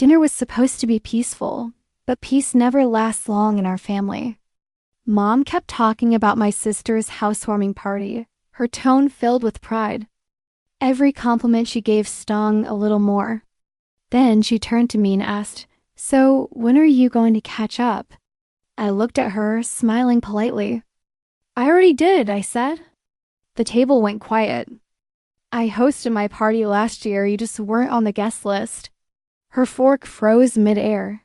Dinner was supposed to be peaceful, but peace never lasts long in our family. Mom kept talking about my sister's housewarming party, her tone filled with pride. Every compliment she gave stung a little more. Then she turned to me and asked, "So, when are you going to catch up?" I looked at her, smiling politely. "I already did," I said. The table went quiet. "I hosted my party last year, you just weren't on the guest list." Her fork froze midair.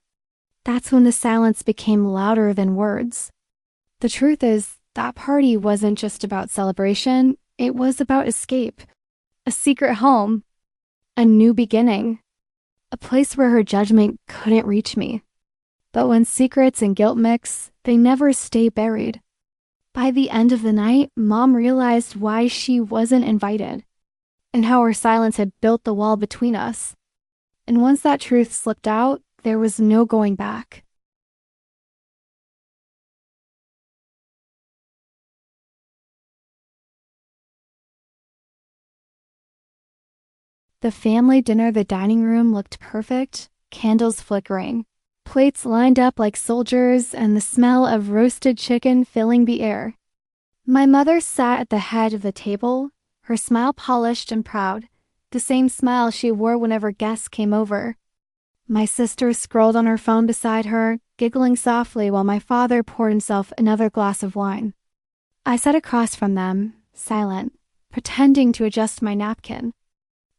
That's when the silence became louder than words. The truth is, that party wasn't just about celebration, it was about escape. A secret home. A new beginning. A place where her judgment couldn't reach me. But when secrets and guilt mix, they never stay buried. By the end of the night, Mom realized why she wasn't invited, and how her silence had built the wall between us. And once that truth slipped out, there was no going back. The family dinner, the dining room looked perfect, candles flickering, plates lined up like soldiers, and the smell of roasted chicken filling the air. My mother sat at the head of the table, her smile polished and proud, the same smile she wore whenever guests came over. My sister scrolled on her phone beside her, giggling softly while my father poured himself another glass of wine. I sat across from them, silent, pretending to adjust my napkin.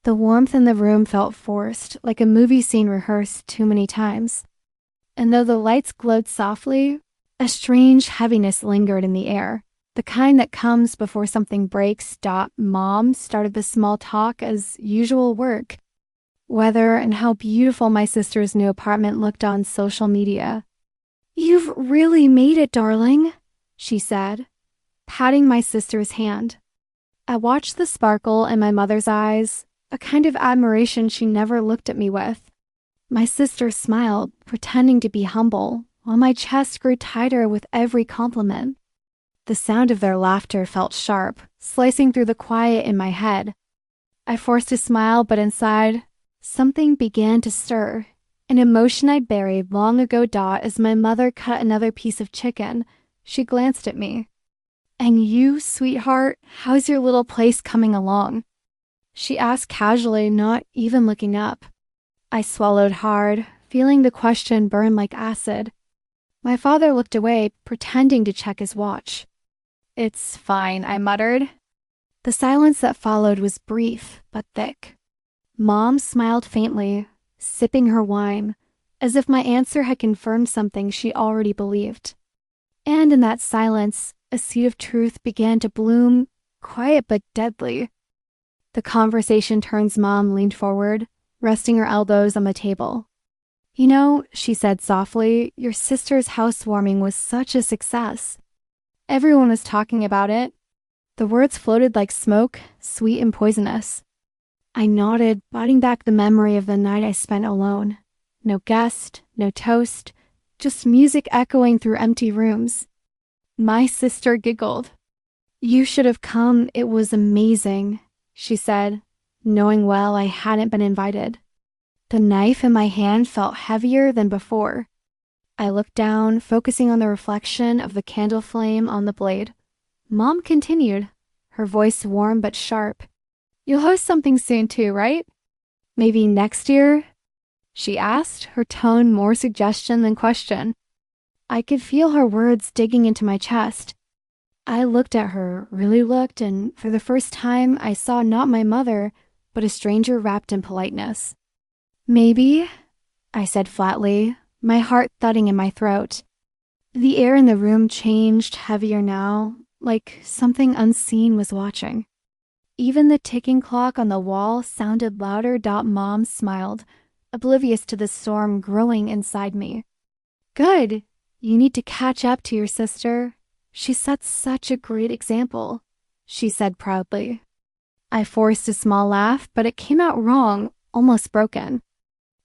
The warmth in the room felt forced, like a movie scene rehearsed too many times. And though the lights glowed softly, a strange heaviness lingered in the air, the kind that comes before something breaks. Mom started the small talk as usual work. Weather and how beautiful my sister's new apartment looked on social media. "You've really made it, darling," she said, patting my sister's hand. I watched the sparkle in my mother's eyes, a kind of admiration she never looked at me with. My sister smiled, pretending to be humble, while my chest grew tighter with every compliment. The sound of their laughter felt sharp, slicing through the quiet in my head. I forced a smile, but inside, something began to stir. An emotion I'd buried long ago. As my mother cut another piece of chicken, she glanced at me. "And you, sweetheart, how's your little place coming along?" She asked casually, not even looking up. I swallowed hard, feeling the question burn like acid. My father looked away, pretending to check his watch. "It's fine," I muttered. The silence that followed was brief, but thick. Mom smiled faintly, sipping her wine, as if my answer had confirmed something she already believed. And in that silence, a seed of truth began to bloom, quiet but deadly. The conversation turn's Mom leaned forward, resting her elbows on the table. "You know," she said softly, "your sister's housewarming was such a success. Everyone was talking about it." The words floated like smoke, sweet and poisonous. I nodded, biting back the memory of the night I spent alone. No guest, no toast, just music echoing through empty rooms. My sister giggled. "You should have come, it was amazing," she said, knowing well I hadn't been invited. The knife in my hand felt heavier than before. I looked down, focusing on the reflection of the candle flame on the blade. Mom continued, her voice warm but sharp. "You'll host something soon too, right? Maybe next year?" she asked, her tone more suggestion than question. I could feel her words digging into my chest. I looked at her, really looked, and for the first time I saw not my mother, but a stranger wrapped in politeness. "Maybe," I said flatly, my heart thudding in my throat. The air in the room changed, heavier now, like something unseen was watching. Even the ticking clock on the wall sounded louder. Mom smiled, oblivious to the storm growing inside me. "Good. You need to catch up to your sister. She set such a great example," she said proudly. I forced a small laugh, but it came out wrong, almost broken.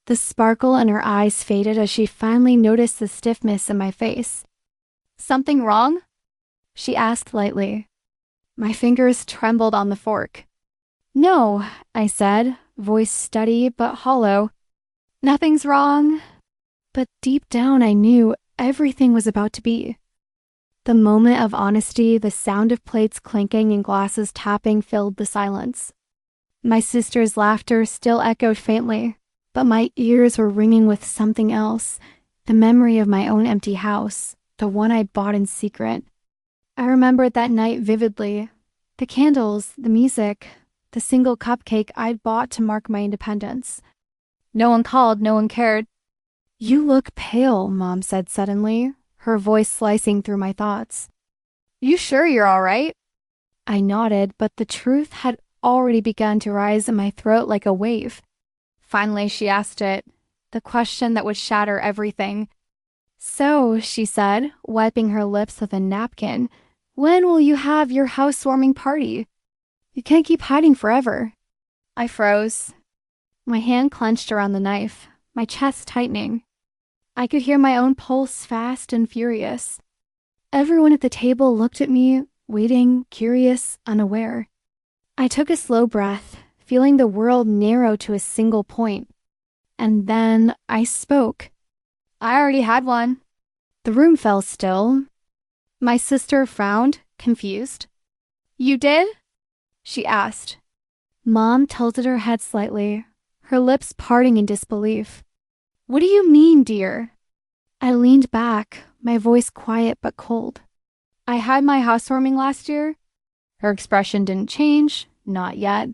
The sparkle in her eyes faded as she finally noticed the stiffness in my face. "Something wrong?" she asked lightly. My fingers trembled on the fork. "No," I said, voice steady but hollow. Nothing's wrong. But deep down, I knew everything was about to be. The moment of honesty, the sound of plates clinking and glasses tapping filled the silence. My sister's laughter still echoed faintly, but my ears were ringing with something else, the memory of my own empty house, the one I'd bought in secret. I remembered that night vividly. The candles, the music, the single cupcake I'd bought to mark my independence. No one called, no one cared. "You look pale," Mom said suddenly, her voice slicing through my thoughts. "You sure you're all right?" I nodded, but the truth had already begun to rise in my throat like a wave. Finally, she asked it, the question that would shatter everything. "So," she said, wiping her lips with a napkin, "when will you have your housewarming party? You can't keep hiding forever." I froze. My hand clenched around the knife, my chest tightening. I could hear my own pulse fast and furious. Everyone at the table looked at me, waiting, curious, unaware. I took a slow breath, feeling the world narrow to a single point. And then I spoke. "I already had one." The room fell still. My sister frowned, confused. "You did?" she asked. Mom tilted her head slightly, her lips parting in disbelief. "What do you mean, dear?" I leaned back, my voice quiet but cold. "I had my housewarming last year." Her expression didn't change, not yet.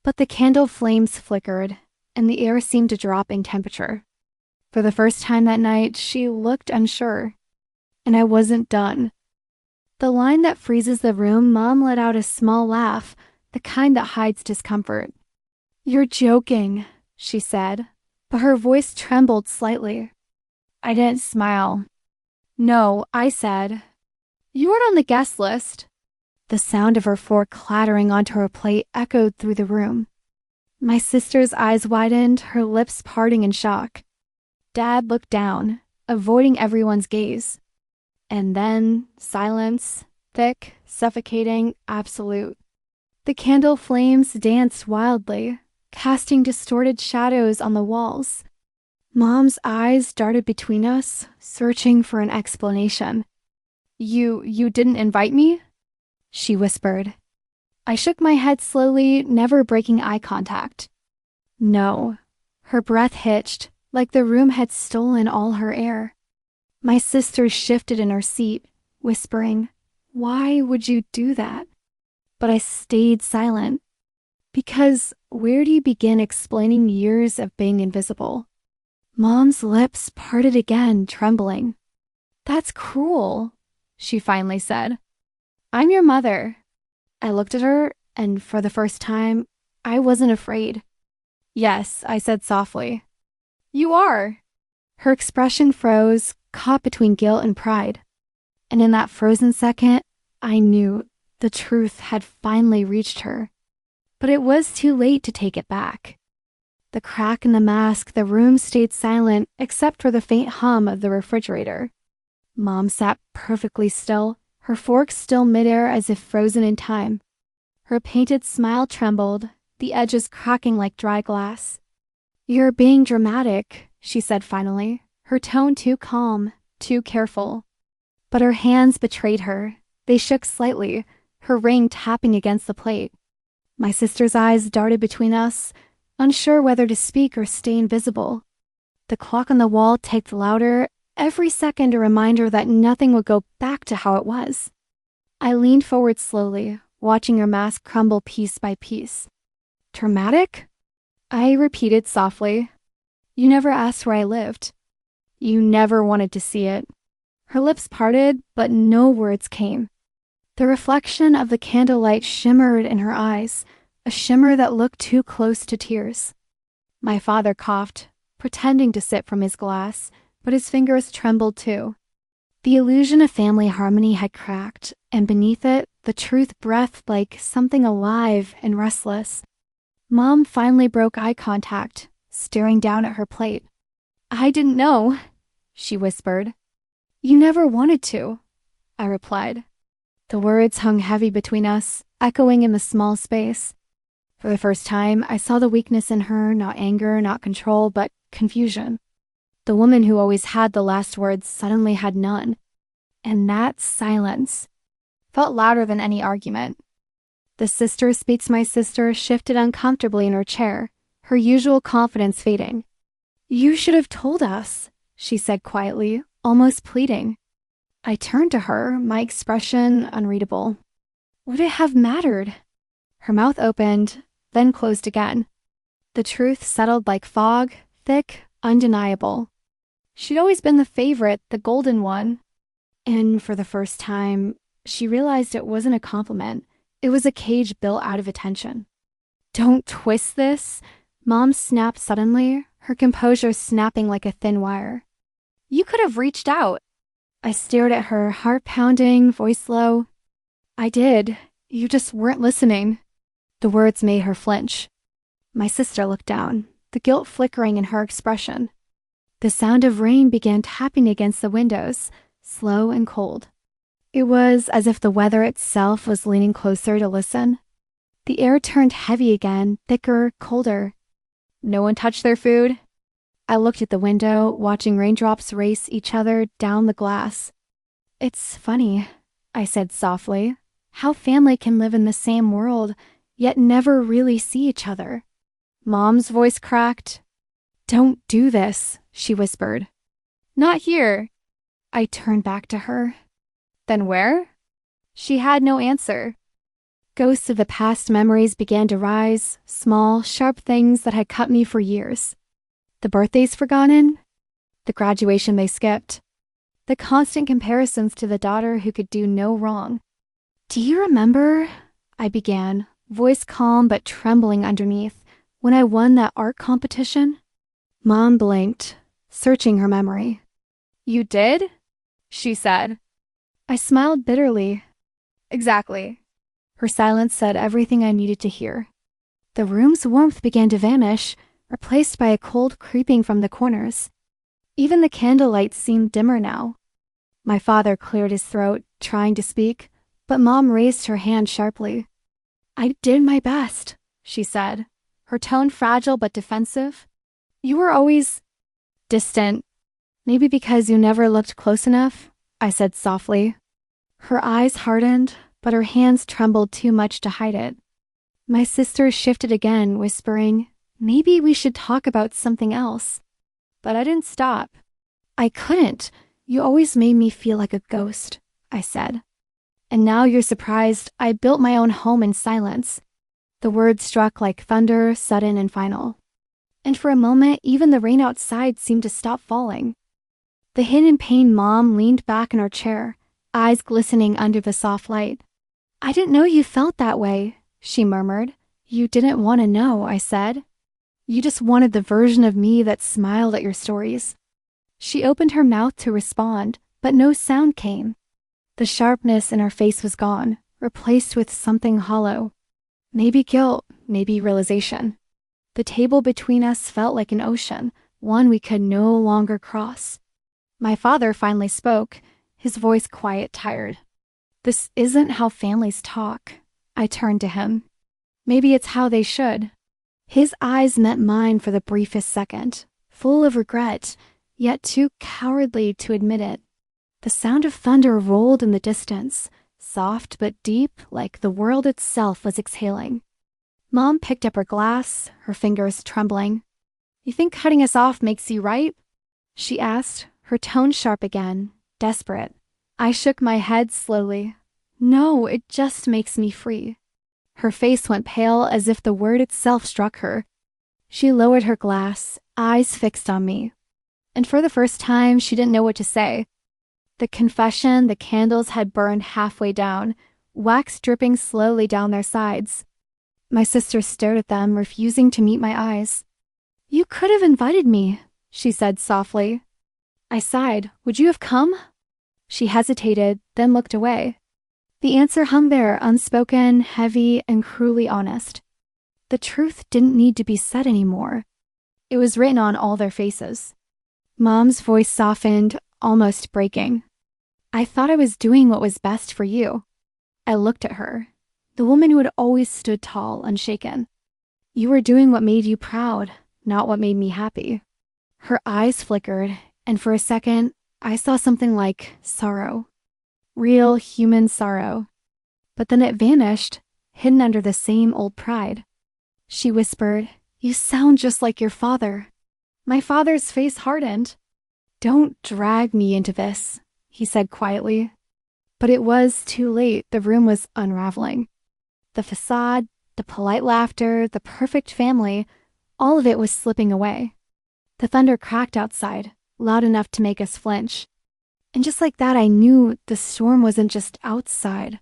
But the candle flames flickered, and the air seemed to drop in temperature. For the first time that night, she looked unsure. And I wasn't done. The line that freezes the room, Mom let out a small laugh, the kind that hides discomfort. "You're joking," she said, but her voice trembled slightly. I didn't smile. "No," I said. "You weren't on the guest list." The sound of her fork clattering onto her plate echoed through the room. My sister's eyes widened, her lips parting in shock. Dad looked down, avoiding everyone's gaze. And then silence, thick, suffocating, absolute. The candle flames danced wildly, casting distorted shadows on the walls. Mom's eyes darted between us, searching for an explanation. You didn't invite me?" she whispered. I shook my head slowly, never breaking eye contact. "No." Her breath hitched, like the room had stolen all her air. My sister shifted in her seat, whispering, "Why would you do that?" But I stayed silent. Because where do you begin explaining years of being invisible? Mom's lips parted again, trembling. "That's cruel," she finally said. "I'm your mother." I looked at her, and for the first time, I wasn't afraid. "Yes," I said softly. "You are." Her expression froze, caught between guilt and pride. And in that frozen second, I knew the truth had finally reached her. But it was too late to take it back. The crack in the mask, the room stayed silent except for the faint hum of the refrigerator. Mom sat perfectly still, her fork still midair as if frozen in time. Her painted smile trembled, the edges cracking like dry glass. "You're being dramatic," she said finally, her tone too calm, too careful. But her hands betrayed her. They shook slightly, her ring tapping against the plate. My sister's eyes darted between us, unsure whether to speak or stay invisible. The clock on the wall ticked louder, every second a reminder that nothing would go back to how it was. I leaned forward slowly, watching her mask crumble piece by piece. "Dramatic?" I repeated softly. "You never asked where I lived. You never wanted to see it." Her lips parted, but no words came. The reflection of the candlelight shimmered in her eyes, a shimmer that looked too close to tears. My father coughed, pretending to sip from his glass, but his fingers trembled too. The illusion of family harmony had cracked, and beneath it, the truth breathed like something alive and restless. Mom finally broke eye contact, staring down at her plate. "I didn't know," she whispered. "You never wanted to," I replied. The words hung heavy between us, echoing in the small space. For the first time, I saw the weakness in her, not anger, not control, but confusion. The woman who always had the last words suddenly had none. And that silence felt louder than any argument. The sister speaks my sister shifted uncomfortably in her chair, her usual confidence fading. "You should have told us," she said quietly, almost pleading. I turned to her, my expression unreadable. Would it have mattered? Her mouth opened, then closed again. The truth settled like fog, thick, undeniable. She'd always been the favorite, the golden one. And for the first time, she realized it wasn't a compliment. It was a cage built out of attention. "Don't twist this," Mom snapped suddenly, her composure snapping like a thin wire. "You could have reached out." I stared at her, heart pounding, voice low. "I did. You just weren't listening." The words made her flinch. My sister looked down, the guilt flickering in her expression. The sound of rain began tapping against the windows, slow and cold. It was as if the weather itself was leaning closer to listen. The air turned heavy again, thicker, colder. No one touched their food? I looked at the window, watching raindrops race each other down the glass. "It's funny," I said softly, "how family can live in the same world, yet never really see each other." Mom's voice cracked. "Don't do this," she whispered. "Not here." I turned back to her. "Then where?" She had no answer. Ghosts of the past memories began to rise, small, sharp things that had cut me for years. The birthdays forgotten, the graduation they skipped, the constant comparisons to the daughter who could do no wrong. "Do you remember," I began, voice calm but trembling underneath, "when I won that art competition?" Mom blinked, searching her memory. "You did?" she said. I smiled bitterly. "Exactly." Her silence said everything I needed to hear. The room's warmth began to vanish, replaced by a cold creeping from the corners. Even the candlelight seemed dimmer now. My father cleared his throat, trying to speak, but Mom raised her hand sharply. "I did my best," she said, her tone fragile but defensive. "You were always distant. Maybe because you never looked close enough," I said softly. Her eyes hardened, but her hands trembled too much to hide it. My sister shifted again, whispering, "Maybe we should talk about something else." But I didn't stop. "I couldn't. You always made me feel like a ghost," I said. "And now you're surprised I built my own home in silence." The words struck like thunder, sudden and final. And for a moment, even the rain outside seemed to stop falling. The hidden pain Mom leaned back in her chair, eyes glistening under the soft light. "I didn't know you felt that way," she murmured. "You didn't want to know," I said. "You just wanted the version of me that smiled at your stories." She opened her mouth to respond, but no sound came. The sharpness in her face was gone, replaced with something hollow. Maybe guilt, maybe realization. The table between us felt like an ocean, one we could no longer cross. My father finally spoke, his voice quiet, tired. "This isn't how families talk." I turned to him. "Maybe it's how they should." His eyes met mine for the briefest second, full of regret, yet too cowardly to admit it. The sound of thunder rolled in the distance, soft but deep, like the world itself was exhaling. Mom picked up her glass, her fingers trembling. "You think cutting us off makes you right?" she asked, her tone sharp again, desperate. I shook my head slowly. "No, it just makes me free." Her face went pale as if the word itself struck her. She lowered her glass, eyes fixed on me. And for the first time, she didn't know what to say. The confession the candles had burned halfway down, wax dripping slowly down their sides. My sister stared at them, refusing to meet my eyes. "You could have invited me," she said softly. I sighed. "Would you have come?" She hesitated, then looked away. The answer hung there, unspoken, heavy, and cruelly honest. The truth didn't need to be said anymore. It was written on all their faces. Mom's voice softened, almost breaking. "I thought I was doing what was best for you." I looked at her, the woman who had always stood tall, unshaken. You were doing what made you proud, not what made me happy. Her eyes flickered, and for a second, I saw something like sorrow. Real human sorrow. But then it vanished, hidden under the same old pride. She whispered, "You sound just like your father." My father's face hardened. "Don't drag me into this," he said quietly. But it was too late. The room was unraveling. The facade, the polite laughter, the perfect family, all of it was slipping away. The thunder cracked outside, loud enough to make us flinch. And just like that, I knew the storm wasn't just outside.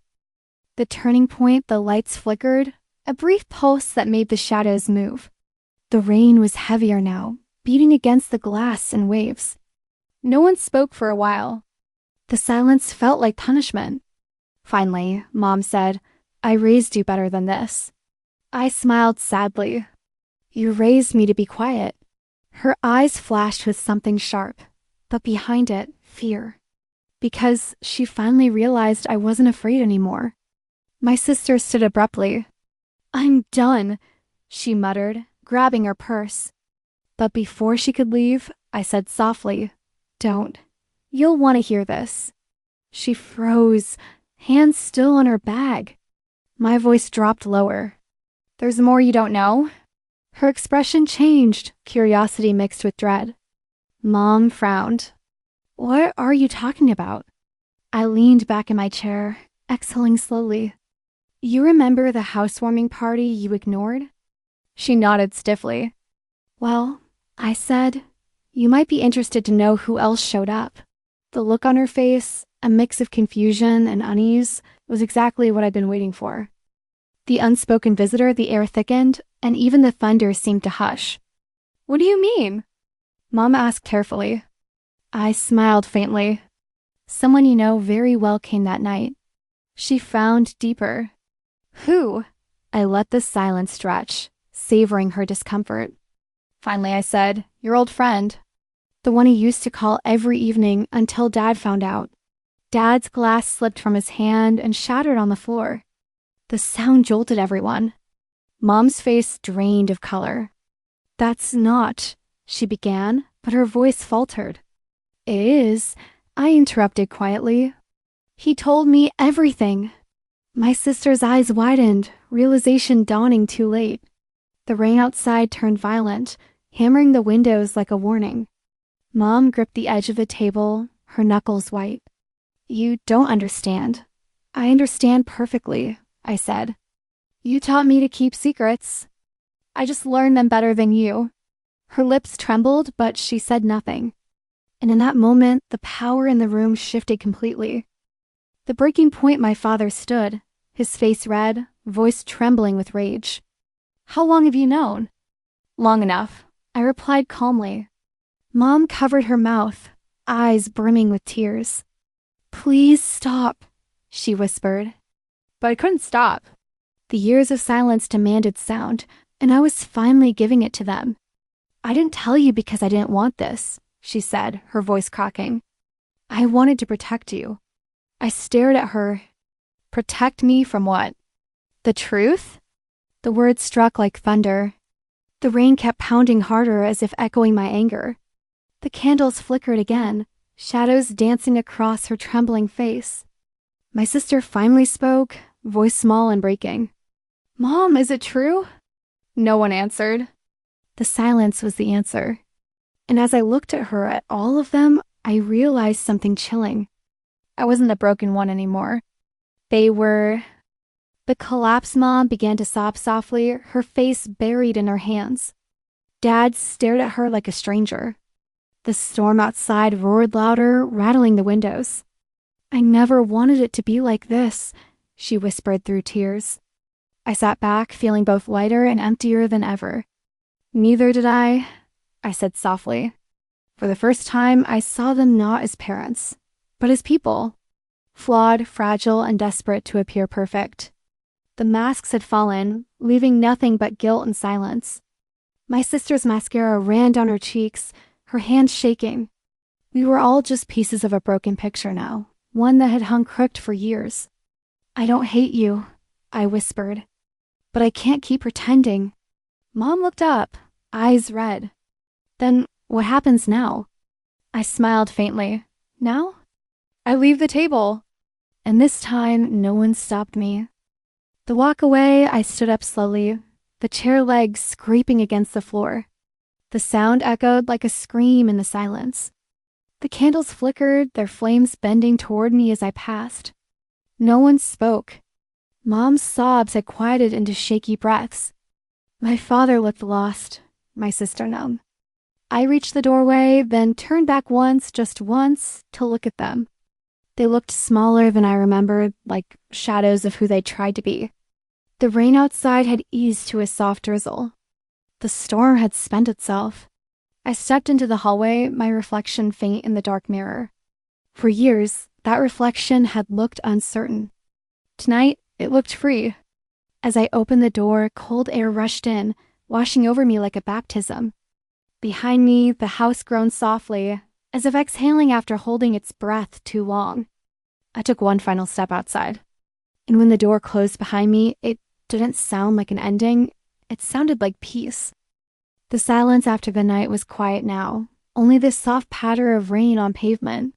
The turning point, the lights flickered, a brief pulse that made the shadows move. The rain was heavier now, beating against the glass in waves. No one spoke for a while. The silence felt like punishment. Finally, Mom said, "I raised you better than this." I smiled sadly. "You raised me to be quiet." Her eyes flashed with something sharp, but behind it, fear. Because she finally realized I wasn't afraid anymore. My sister stood abruptly. "I'm done," she muttered, grabbing her purse. But before she could leave, I said softly, "Don't. You'll want to hear this." She froze, hands still on her bag. My voice dropped lower. "There's more you don't know?" Her expression changed, curiosity mixed with dread. Mom frowned. "What are you talking about?" I leaned back in my chair, exhaling slowly. "You remember the housewarming party you ignored?" She nodded stiffly. "Well," I said, "you might be interested to know who else showed up." The look on her face, a mix of confusion and unease, was exactly what I'd been waiting for. The unspoken visitor, the air thickened, and even the thunder seemed to hush. "What do you mean?" Mom asked carefully. I smiled faintly. "Someone you know very well came that night." She frowned deeper. "Who?" I let the silence stretch, savoring her discomfort. Finally, I said, "Your old friend. The one he used to call every evening until Dad found out." Dad's glass slipped from his hand and shattered on the floor. The sound jolted everyone. Mom's face drained of color. "That's not," she began, but her voice faltered. "It is," I interrupted quietly. "He told me everything." My sister's eyes widened, realization dawning too late. The rain outside turned violent, hammering the windows like a warning. Mom gripped the edge of the table, her knuckles white. "You don't understand." "I understand perfectly," I said. "You taught me to keep secrets. I just learned them better than you." Her lips trembled, but she said nothing. And in that moment, the power in the room shifted completely. The breaking point, my father stood, his face red, voice trembling with rage. "How long have you known?" "Long enough," I replied calmly. Mom covered her mouth, eyes brimming with tears. "Please stop," she whispered. But I couldn't stop. The years of silence demanded sound, and I was finally giving it to them. "I didn't tell you because I didn't want this," she said, her voice cracking. "I wanted to protect you." I stared at her. "Protect me from what?" "The truth?" The words struck like thunder. The rain kept pounding harder as if echoing my anger. The candles flickered again, shadows dancing across her trembling face. My sister finally spoke, voice small and breaking. "Mom, is it true?" No one answered. The silence was the answer. And as I looked at her, at all of them, I realized something chilling. I wasn't the broken one anymore. They were... The collapsed mom began to sob softly, her face buried in her hands. Dad stared at her like a stranger. The storm outside roared louder, rattling the windows. "I never wanted it to be like this," she whispered through tears. I sat back, feeling both lighter and emptier than ever. "Neither did I said softly. For the first time, I saw them not as parents, but as people. Flawed, fragile, and desperate to appear perfect. The masks had fallen, leaving nothing but guilt and silence. My sister's mascara ran down her cheeks, her hands shaking. We were all just pieces of a broken picture now, one that had hung crooked for years. "I don't hate you," I whispered. "But I can't keep pretending." Mom looked up, eyes red. Then what happens now? I smiled faintly. Now? I leave the table. And this time, no one stopped me. The walk away, I stood up slowly, the chair legs scraping against the floor. The sound echoed like a scream in the silence. The candles flickered, their flames bending toward me as I passed. No one spoke. Mom's sobs had quieted into shaky breaths. My father looked lost, my sister numb. I reached the doorway, then turned back once, just once, to look at them. They looked smaller than I remembered, like shadows of who they tried to be. The rain outside had eased to a soft drizzle. The storm had spent itself. I stepped into the hallway, my reflection faint in the dark mirror. For years, that reflection had looked uncertain. Tonight, it looked free. As I opened the door, cold air rushed in, washing over me like a baptism. Behind me, the house groaned softly, as if exhaling after holding its breath too long. I took one final step outside. And when the door closed behind me, it didn't sound like an ending. It sounded like peace. The silence after the night was quiet now, only the soft patter of rain on pavement.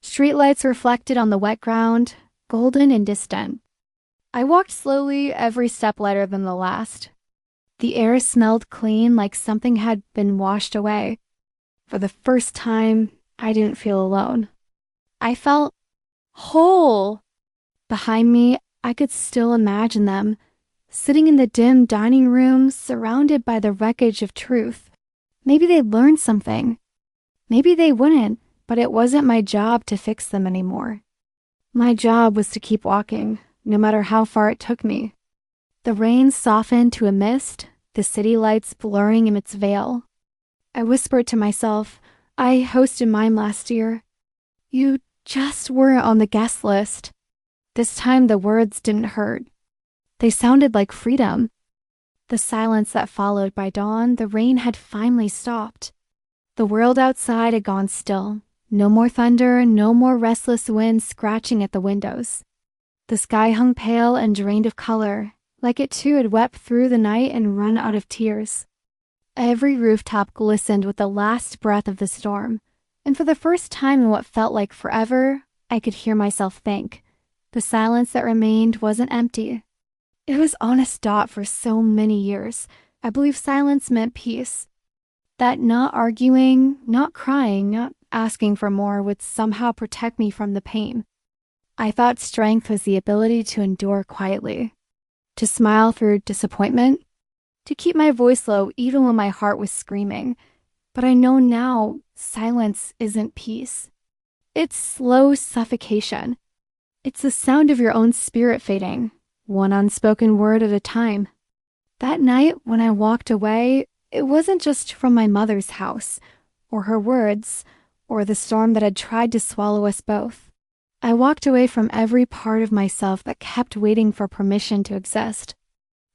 Streetlights reflected on the wet ground, golden and distant. I walked slowly, every step lighter than the last. The air smelled clean, like something had been washed away. For the first time, I didn't feel alone. I felt whole. Behind me, I could still imagine them, sitting in the dim dining room, surrounded by the wreckage of truth. Maybe they'd learned something. Maybe they wouldn't, but it wasn't my job to fix them anymore. My job was to keep walking, no matter how far it took me. The rain softened to a mist, the city lights blurring in its veil. I whispered to myself, I hosted mine last year. You just weren't on the guest list. This time the words didn't hurt. They sounded like freedom. The silence that followed by dawn, the rain had finally stopped. The world outside had gone still. No more thunder, no more restless wind scratching at the windows. The sky hung pale and drained of color, like it too had wept through the night and run out of tears. Every rooftop glistened with the last breath of the storm, and for the first time in what felt like forever, I could hear myself think. The silence that remained wasn't empty. It was honest Dot for so many years. I believe silence meant peace. That not arguing, not crying, not asking for more would somehow protect me from the pain. I thought strength was the ability to endure quietly, to smile through disappointment, to keep my voice low even when my heart was screaming. But I know now silence isn't peace. It's slow suffocation. It's the sound of your own spirit fading, one unspoken word at a time. That night when I walked away, it wasn't just from my mother's house, or her words, or the storm that had tried to swallow us both. I walked away from every part of myself that kept waiting for permission to exist.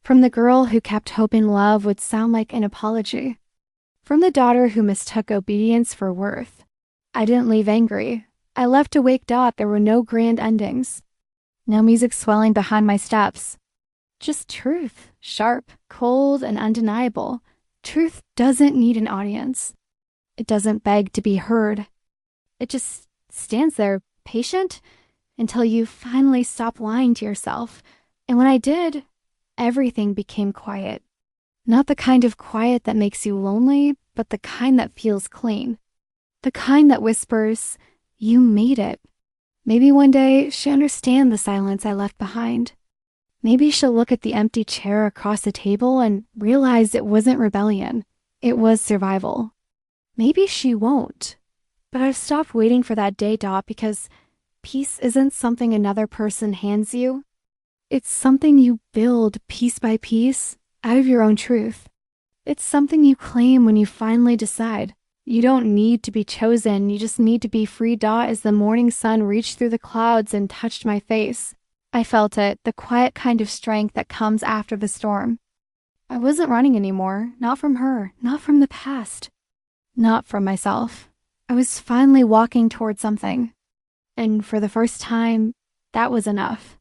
From the girl who kept hoping love would sound like an apology. From the daughter who mistook obedience for worth. I didn't leave angry. I left awake Dot. There were no grand endings. No music swelling behind my steps. Just truth, sharp, cold, and undeniable. Truth doesn't need an audience. It doesn't beg to be heard. It just stands there, patient, until you finally stop lying to yourself. And when I did, everything became quiet. Not the kind of quiet that makes you lonely, but the kind that feels clean. The kind that whispers, you made it. Maybe one day she'll understand the silence I left behind. Maybe she'll look at the empty chair across the table and realize it wasn't rebellion. It was survival. Maybe she won't. But I've stopped waiting for that day, Dot, because peace isn't something another person hands you. It's something you build piece by piece out of your own truth. It's something you claim when you finally decide. You don't need to be chosen. You just need to be free, Dot, as the morning sun reached through the clouds and touched my face. I felt it, the quiet kind of strength that comes after the storm. I wasn't running anymore, not from her, not from the past, not from myself. I was finally walking toward something. And for the first time, that was enough.